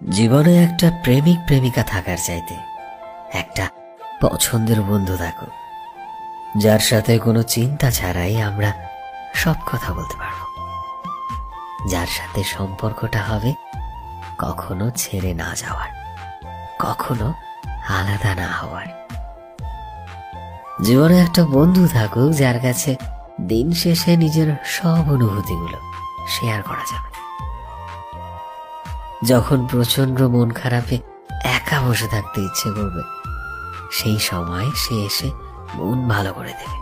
জীবনে একটা প্রেমিক প্রেমিকা থাকার চাইতে একটা পছন্দের বন্ধু থাকো, যার সাথে কোনো চিন্তা ছাড়াই আমরা সব কথা বলতে পারবো, যার সাথে সম্পর্কটা হবে কখনো ছেড়ে না যাওয়ার, কখনো আলাদা না হওয়ার। জীবনে একটা বন্ধু থাকুক যার কাছে দিন শেষে নিজের সব অনুভূতিগুলো শেয়ার করা যাবে। যখন প্রচন্ড মন খারাপে একা বসে থাকতে ইচ্ছে করবে, সেই সময় সে এসে মন ভালো করে দেবে।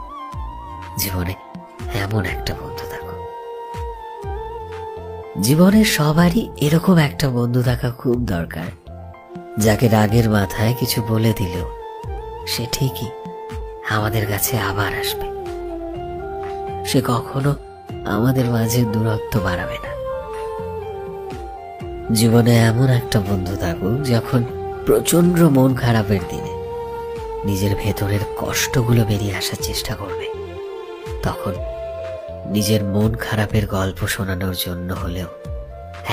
জীবনে এমন একটা বন্ধু থাকো। জীবনে সবারই এরকম একটা বন্ধু থাকা খুব দরকার, যাকে রাগের মাথায় কিছু বলে দিলেও সে ঠিকই আমাদের কাছে আবার আসবে। সে কখনো আমাদের মাঝে দূরত্ব বাড়াবে না। জীবনে এমন একটা বন্ধু থাকুক যখন প্রচন্ড মন খারাপের দিনে নিজের ভেতরের কষ্টগুলো বেরিয়ে আসার চেষ্টা করবে, তখন নিজের মন খারাপের গল্প শোনানোর জন্য হলেও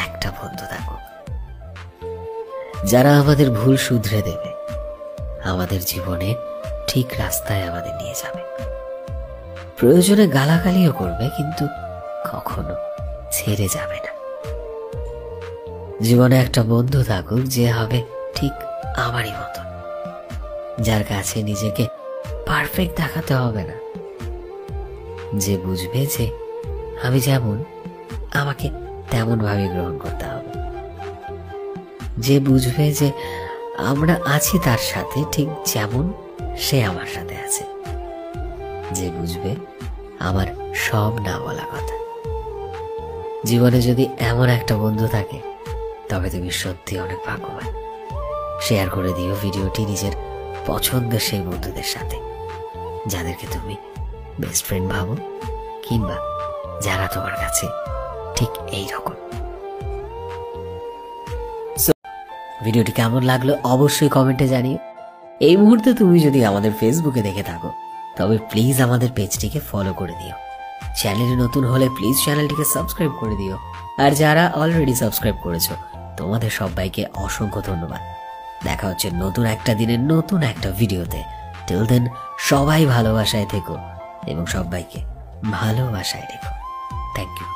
একটা বন্ধু থাকুক। যারা আমাদের ভুল শুধরে দেবে, আমাদের জীবনে ঠিক রাস্তায় আমাদের নিয়ে যাবে। প্রয়োজনে গালাগালিও করবে, কিন্তু কখনো ছেড়ে যাবে না। জীবনে একটা বন্ধু থাকুক যে হবে ঠিক আমারই মতন, যার কাছে নিজেকে পারফেক্ট দেখাতে হবে না, যে বুঝবে যে আমি যেমন আমাকে তেমন ভাবে গ্রহণ করতে হবে, যে বুঝবে যে আমরা আছি তার সাথে ঠিক যেমন সে আমার সাথে আছে, যে বুঝবে আমার সব না বলা কথা। জীবনে যদি এমন একটা বন্ধু থাকে, তবে তুমি সত্যি অনেক ভাগ্যবান। শেয়ার করে দিও ভিডিওটি নিজের পছন্দের সেই বন্ধুদের সাথে, যাদেরকে তুমি বেস্ট ফ্রেন্ড ভাবো, কিংবা যারা তোমার কাছে ঠিক এই রকম। ভিডিওটি কেমন লাগলো অবশ্যই কমেন্টে জানিও। এই মুহূর্তে তুমি যদি আমাদের ফেসবুকে দেখে থাকো, তবে প্লিজ আমাদের পেজটিকে ফলো করে দিও। চ্যানেলে নতুন হলে প্লিজ চ্যানেলটিকে সাবস্ক্রাইব করে দিও। আর যারা অলরেডি সাবস্ক্রাইব করেছো, তোমাদের সবাইকে অসংখ্য ধন্যবাদ। দেখা হচ্ছে নতুন একটা দিনের নতুন একটা ভিডিওতে। টিল দেন সবাই ভালোবাসায় থেকো এবং সবাইকে ভালোবাসায় রেখো। Thank you.